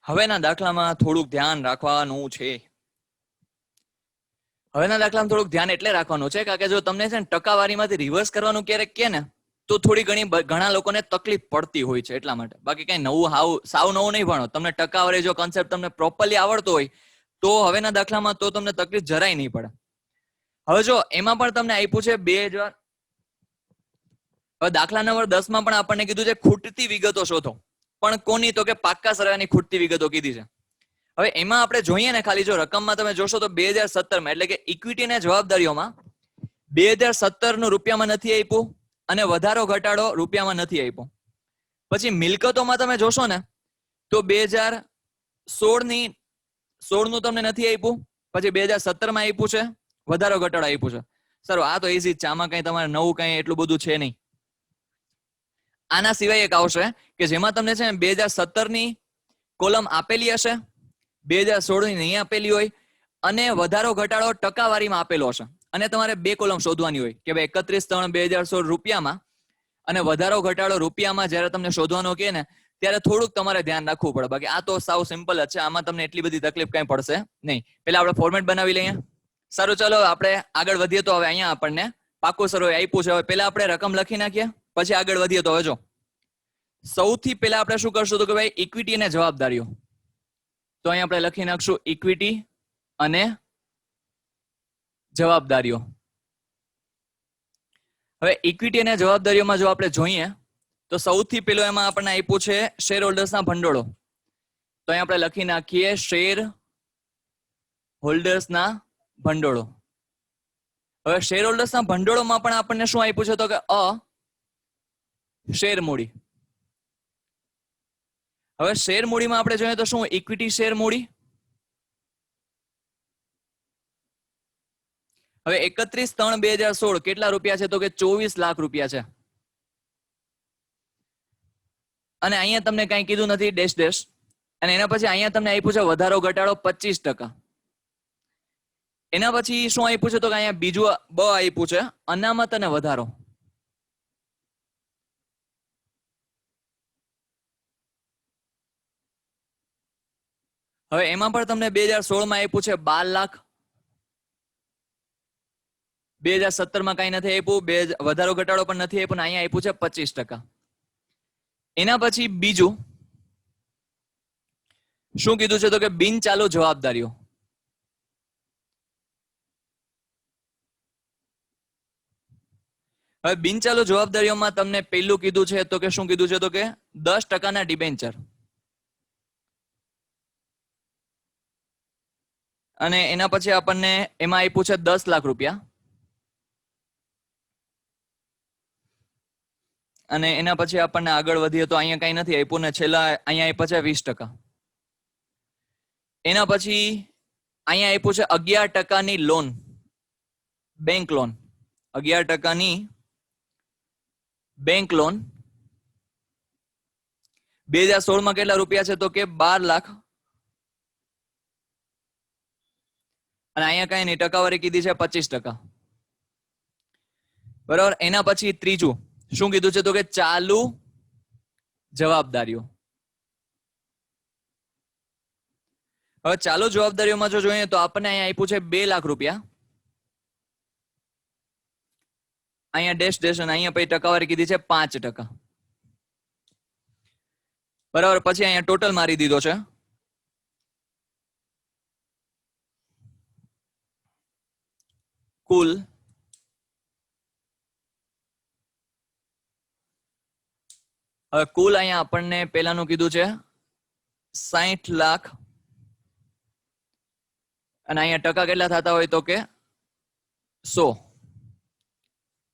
હવેના દાખલામાં થોડુંક ધ્યાન રાખવાનું છે. હવેના દાખલામાં થોડુંક ધ્યાન એટલે રાખવાનું છે કારણ કે જો તમને છે ને ટકાવારીમાંથી રિવર્સ કરવાનું ક્યારેક કે ને તો થોડી ઘણા લોકોને તકલીફ પડતી હોય છે એટલા માટે. બાકી કઈ નવું સાવ નવું નહીં ભણો. તમને ટકાવારી જો કોન્સેપ્ટ તમને પ્રોપરલી આવડતો હોય તો હવેના દાખલામાં તો તમને તકલીફ જરાય નહીં પડે. હવે જો એમાં પણ તમને આપ્યું છે 2000. હવે દાખલા નંબર 10 માં પણ આપણને કીધું છે ખૂટતી વિગતો શોધો. પણ કોની? તો કે પાક્કા સરવાળાની ખૂટતી વિગતો કીધી છે. હવે એમાં આપણે જોઈએ ને ખાલી જો રકમમાં તમે જોશો તો 2017 માં એટલે કે ઇક્વિટીના જવાબદારીઓમાં 2017 નું રૂપિયામાં નથી આપ્યું અને વધારો ઘટાડો રૂપિયામાં નથી આપ્યો. પછી મિલકતોમાં તમે જોશો ને તો 2016 નું તમને નથી આપ્યું, પછી 2017 માં આપ્યું છે, વધારો ઘટાડો આપ્યું છે. સારું, આ તો ઈઝી જ છે, આમાં કઈ તમારે નવું કઈ એટલું બધું છે નહીં. આના સિવાય એક આવશે કે જેમાં તમને છે 2017 ની કોલમ આપેલી હશે, 2016 ની નહીં આપેલી હોય અને વધારો ઘટાડો ટકાવારીમાં આપેલો હશે અને તમારે બે કોલમ શોધવાની હોય કે ભાઈ 31/3/2016 રૂપિયામાં અને વધારો ઘટાડો રૂપિયામાં જ્યારે તમને શોધવાનો કહે ને ત્યારે થોડુંક તમારે ધ્યાન રાખવું પડે. બાકી આ તો સાવ સિમ્પલ જ છે, આમાં તમને એટલી બધી તકલીફ કઈ પડશે નહીં. પેલા આપણે ફોર્મેટ બનાવી લઈએ. સારું, ચલો આપણે આગળ વધીએ. તો હવે અહીંયા આપણને પાકું સરવાળો આપ્યું છે. હવે પેલા આપણે રકમ લખી નાખીએ, પછી આગળ વધીએ. તો હવે જો સૌથી પહેલા આપણે શું કરશું તો કે ભાઈ ઇક્વિટી અને જવાબદારીઓ. તો અહીંયા આપણે લખી નાખશું ઇક્વિટી અને જવાબદારીઓ. હવે ઇક્વિટી અને જવાબદારીઓમાં જો આપણે જોઈએ તો સૌથી પહેલો એમાં આપણને આપ્યું છે શેર હોલ્ડર્સના ભંડોળો. તો અહીંયા આપણે લખી નાખીએ શેર હોલ્ડર્સના ભંડોળો. હવે શેર હોલ્ડર્સના ભંડોળોમાં પણ આપણને શું આપ્યું છે તો કે શેર મૂડી. હવે શેર મૂડીમાં આપણે જોઈએ તો શું ઇક્વિટી શેર મૂડી. હવે 31/3/2016 કેટલા રૂપિયા છે તો કે 24 લાખ રૂપિયા છે. અને અહીંયા તમને કઈ કીધું નથી ડેશ ડેશ. અને એના પછી અહીંયા તમને આપ્યું છે વધારો ઘટાડો 25%. એના પછી શું આપ્યું છે તો કે અહીંયા બીજું બ આપ્યું છે અનામત અને વધારો. હવે એમાં પણ તમને 2016 માં આપ્યું છે 12 લાખ. 2017 માં કઈ નથી આપ્યું, વધારો ઘટાડો પણ નથી આપ્યું, અહીંયા આપ્યું છે 25%. એના પછી બીજું શું કીધું છે તો કે બિન ચાલુ જવાબદારીઓ. હવે બિન ચાલુ જવાબદારીઓમાં તમને પહેલું કીધું છે તો કે શું કીધું છે તો કે 10% ડિબેન્ચર. અને એના પછી આપણને એમાં આપ્યું છે 10 લાખ રૂપિયા. અને એના પછી આપણને આગળ વધીએ તો અહીંયા કઈ નથી આપ્યું ને છેલ્લા અહીંયા આપ્યા છે 20%. એના પછી અહીંયા આપ્યું છે 11% loan, bank loan. 11% bank loan. 2016 માં કેટલા રૂપિયા છે તો કે 12 લાખ. અને અહીંયા કઈ નહીં, ટકાવારી કીધી છે 25%. બરાબર. એના પછી ત્રીજું શું કીધું છે તો કે ચાલુ જવાબદારીઓ. હવે ચાલુ જવાબદારીઓમાં જો જોઈએ તો આપણને અહીંયા આપ્યું છે 2 લાખ રૂપિયા. અહીંયા ડેશ ડેશ અને અહીંયા પછી ટકાવારી કીધી છે 5%. બરાબર. પછી અહીંયા ટોટલ મારી દીધો છે કુલ હવે કુલ અહીંયા આપણને પેલાનું કીધું છે 60 લાખ. અને અહીંયા ટકા કેટલા થતા હોય તો કે 100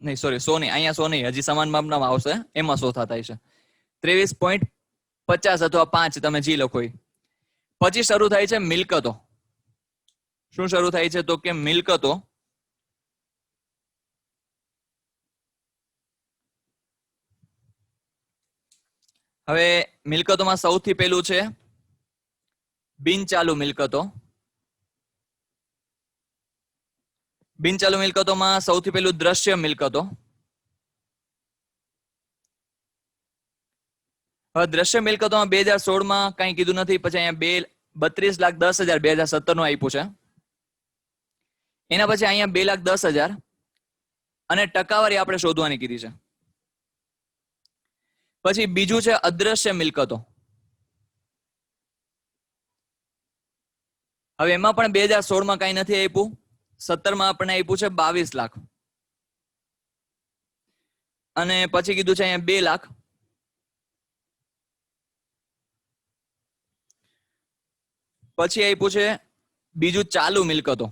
નહીં, સોરી 100 નહીં, અહીંયા 100 નહીં, હજી સમાન માપનામાં આવશે, એમાં 100 થતા હશે. 23.50 અથવા 5 તમે જી લખો. પછી શરૂ થાય છે મિલકતો. શું શરૂ થાય છે તો કે મિલકતો. હવે મિલકતોમાં સૌથી પહેલું છે બિન ચાલુ મિલકતો. બિન ચાલુ મિલકતોમાં સૌથી પહેલું દ્રશ્ય મિલકતો. હવે દ્રશ્ય મિલકતોમાં 2016 માં કઈ કીધું નથી, પછી અહીંયા 32,10,000 2017 નું આપ્યું છે. એના પછી અહીંયા 2,10,000 અને ટકાવારી આપણે શોધવાની કીધી છે. પછી બીજું છે અદ્રશ્ય મિલકતો. હવે એમાં પણ 2016 માં કઈ નથી આપ્યું, 17 માં આપણને આપ્યું છે 22 લાખ. અને પછી કીધું છે અહીંયા 2 લાખ. પછી આપ્યું છે બીજું ચાલુ મિલકતો.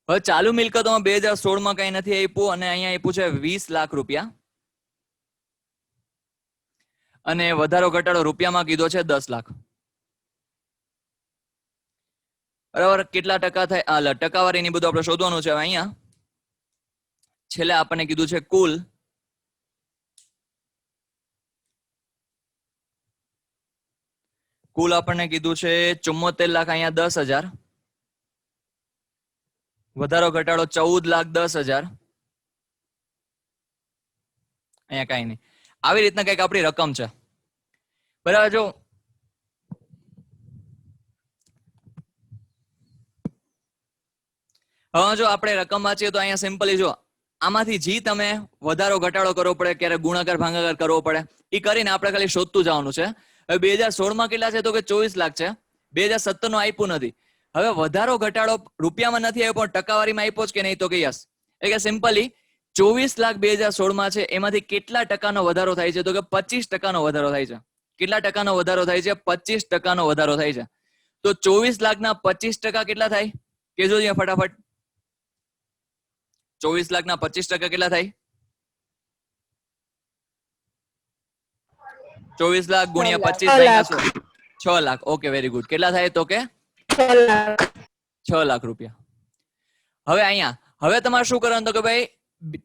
હવે ચાલુ મિલકતોમાં 2016 માં કઈ નથી આપ્યું અને અહીંયા આપ્યું છે 20 લાખ રૂપિયા. અને વધારો ઘટાડો રૂપિયામાં કીધો છે 10 લાખ. બરાબર, કેટલા ટકા થાય ટકાવારી ની બધું આપણે શોધવાનું છે. અહીંયા છેલ્લે આપણને કીધું છે કુલ આપણને કીધું છે 74 લાખ, અહીંયા 10,000. વધારો ઘટાડો 14,10,000. અહીંયા કઈ નહીં. આવી રીતના કઈક આપણી રકમ છે. બરાબર, જો હવે જો આપણે રકમ વાંચીએ તો અહીંયા સિમ્પલી જો આમાંથી જી તમે વધારો ઘટાડો કરવો પડે, ક્યારેક ગુણાકાર ભાગાકાર કરવો પડે, એ કરીને આપણે ખાલી શોધતું જવાનું છે. હવે 2016 માં કેટલા છે તો કે 24 લાખ છે. 2017 નું આપ્યું નથી. હવે વધારો ઘટાડો રૂપિયામાં નથી આવ્યો પણ ટકાવારીમાં આપ્યો જ કે નહીં તો કે યસ. એટલે કે સિમ્પલી 24 લાખ 2016 માં છે, એમાંથી કેટલા ટકાનો વધારો થાય છે તો કે 25% વધારો થાય છે. કેટલા ટકાનો વધારો થાય છે? 25% વધારો થાય છે. તો 24 લાખના 25% કેટલા થાય? કેજો અહીંયા ફટાફટ. 24 લાખના 25% કેટલા થાય? 24 લાખ ગુણ્યા 25 6 લાખ. Okay, very good. કેટલા થાય તો કે 6 લાખ રૂપિયા. હવે અહીંયા હવે તમારે શું કરવાનું તો કે ભાઈ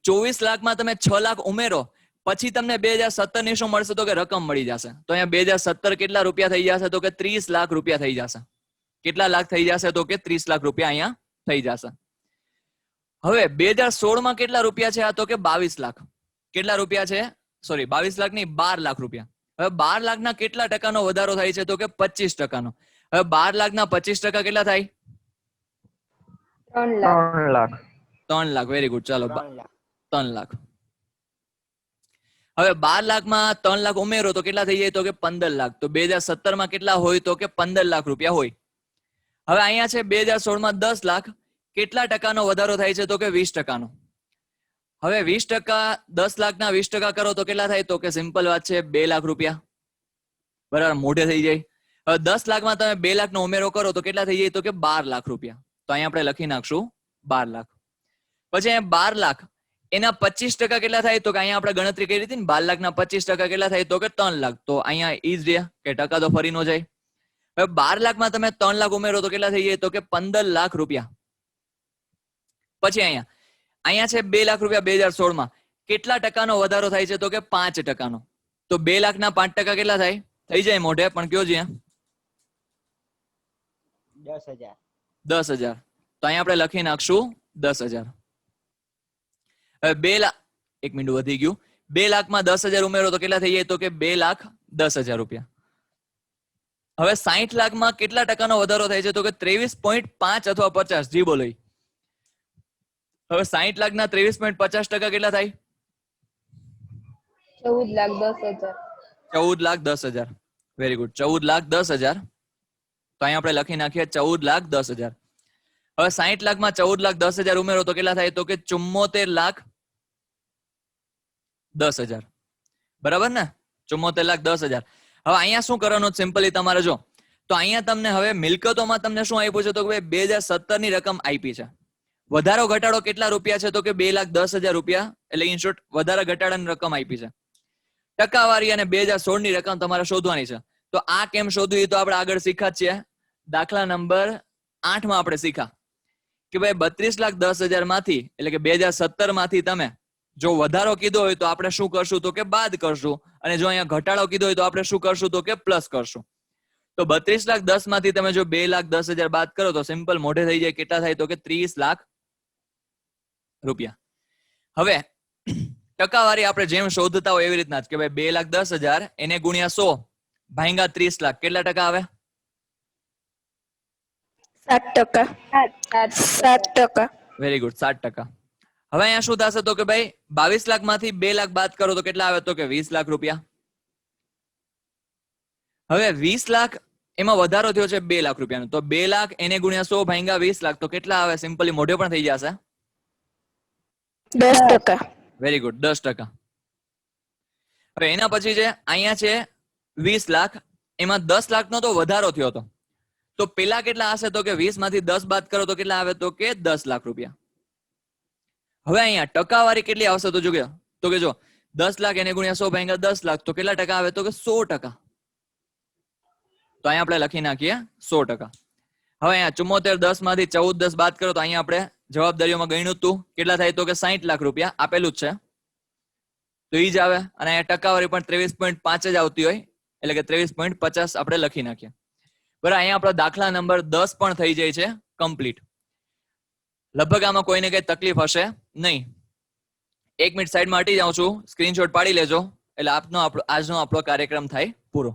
24 લાખમાં તમે 6 લાખ ઉમેરો, પછી તમને 2017 ની શું મળશે તો કે રકમ મળી જશે. તો અહીંયા 2017 કેટલા રૂપિયા થઈ જશે તો કે 30 લાખ રૂપિયા થઈ જશે. કેટલા લાખ થઈ જશે તો કે 30 લાખ રૂપિયા અહીંયા થઈ જશે. હવે 2016 માં કેટલા રૂપિયા છે? આ તો કે 22 લાખ. કેટલા રૂપિયા છે? સોરી, 22 લાખ નહીં, 12 લાખ રૂપિયા. હવે 12 લાખના કેટલા ટકાનો વધારો થાય છે તો કે 25%. હવે 12 લાખના 25% કેટલા થાય? 3 લાખ. 3 લાખ. Very good. ચાલો 3 લાખ. હવે 12 લાખમાં 3 લાખ ઉમેરો તો કેટલા થઈ જાય તો કે 15 લાખ. તો 2017 માં કેટલા હોય તો કે 15 લાખ રૂપિયા હોય. હવે અહીંયા છે 2016 માં 10 લાખ. કેટલા ટકાનો વધારો થાય છે તો કે 20%. હવે 20%, 10 લાખના 20% કરો તો કેટલા થાય તો કે સિમ્પલ વાત છે 2 લાખ રૂપિયા. બરાબર, મોઢે થઈ જાય. હવે 10 લાખમાં તમે 2 લાખનો ઉમેરો કરો તો કેટલા થઈ જાય તો કે 12 લાખ રૂપિયા. તો અહીંયા આપણે લખી નાખશું 12 લાખ. પછી અહીંયા 12 લાખ એના 25% કેટલા થાય તો કે અહીંયા આપણે ગણતરી કરી હતી ને, 12 લાખના 25% કેટલા થાય તો કે 3 લાખ. તો અહીંયા ઈજ રહ્યા કે ટકા તો ફરી ન જાય. હવે 12 લાખમાં તમે 3 લાખ ઉમેરો તો કેટલા થઈ જાય તો કે 15 લાખ રૂપિયા. પછી અહીંયા છે 2 લાખ રૂપિયા 2016 માં. કેટલા ટકાનો વધારો થાય છે તો કે 5%. તો 2 લાખના 5% કેટલા થાય? થઈ જાય મોઢે પણ કયો છે? 10,000. 10,000. તો અહીંયા આપણે લખી નાખશું 10,000. હવે 2 લાખ, એક મિનિટ વધી ગયું. 2 લાખમાં 10,000 ઉમેરો તો કેટલા થઈ જાય તો કે 2,10,000 રૂપિયા. હવે 60 લાખમાં કેટલા ટકાનો વધારો થાય છે તો કે 23.5 અથવા 50. જી બોલો. હવે 60 લાખના 23.50% કેટલા થાય? 14,10,000. 14,10,000. Very good. 14,10,000. તો અહીંયા આપણે લખી નાખીએ 14,10,000. હવે 60 લાખમાં 14,10,000 ઉમેરો તો કેટલા થાય તો કે 74,10,000. બરાબર ને? 74,10,000. હવે અહીંયા શું કરવાનું સિમ્પલી તમારે જો તો અહીંયા તમને હવે મિલકતોમાં તમને શું આપ્યું છે તો કે 2017 ની રકમ આપી છે. વધારો ઘટાડો કેટલા રૂપિયા છે તો કે 2,10,000 રૂપિયા. એટલે ઇન શોર્ટ વધારા ઘટાડાની રકમ આપી છે. ટકાવારી અને 2016 ની રકમ તમારે શોધવાની છે. તો આ કેમ શોધવું એ તો આપણે આગળ શીખા જ છીએ. દાખલા નંબર 8 માં આપણે શીખા કે ભાઈ 32,10,000 માંથી એટલે કે 2017 માંથી તમે જો વધારો કીધો હોય તો આપણે શું કરશું તો કે બાદ કરશું, અને જો અહીંયા ઘટાડો કીધો હોય તો આપણે શું કરશું તો કે પ્લસ કરશું. તો 32,10,000 માંથી તમે જો 2,10,000 બાદ કરો તો સિમ્પલ મોઢે થઈ જાય. કેટલા થાય તો કે 30 લાખ રૂપિયા. હવે ટકાવારી આપણે જેમ શોધતા હોય એવી રીતના જ કે ભાઈ 2,10,000 એને ગુણ્યા 100 ભાંગ્યા 30 લાખ કેટલા ટકા આવે? 7%. 7%. Very good, 7%. હવે અહીંયા શું થશે તો કે ભાઈ 22 લાખ માંથી 2 લાખ બાદ કરો તો કેટલા આવે? તો કે 20 લાખ રૂપિયા. હવે 20 લાખ એમાં વધારો થયો છે 2 લાખ રૂપિયાનો, તો 2 લાખ એને ગુણ્યા 100 ભાંગ્યા 20 લાખ તો કેટલા આવે? સિમ્પલી મોઢે પણ થઈ જશે. 10%. Very good, 10%. હવે એના પછી છે અહીંયા છે 20 લાખ, એમાં 10 લાખનો તો વધારો થયો હતો, તો પેલા કેટલા હશે? તો કે 20 માંથી 10 બાદ કરો તો કેટલા આવે? તો કે 10 લાખ રૂપિયા. હવે અહીંયા ટકાવારી કેટલી આવશે? તો જો 10 લાખ એને ગુણ્યા 100 ભાંગ્યા 10 લાખ તો કેટલા ટકા આવે? તો કે 100%. તો અહીંયા આપણે લખી નાખીએ 100%. હવે અહીંયા 74 10 માંથી 14 10 બાદ કરો તો અહીંયા આપણે જવાબદારીઓમાં ગણ્યું હતું કેટલા થાય? તો કે 60 લાખ રૂપિયા આપેલું જ છે, તો ઈ જ આવે. અને અહીંયા ટકાવારી પણ 23.5 જ આવતી હોય, એટલે કે 23.50 આપણે લખી નાખીએ. બરાબર, અહીંયા આપણો દાખલા નંબર 10 પણ થઈ જાય છે કમ્પ્લીટ. લગભગ આમાં કોઈને કઈ તકલીફ હશે નહીં. 1 મિનિટ સાઈડમાં હટી જાઉં છું, સ્ક્રીનશોટ પાડી લેજો, એટલે આજનો આપણો કાર્યક્રમ થાય પૂરો.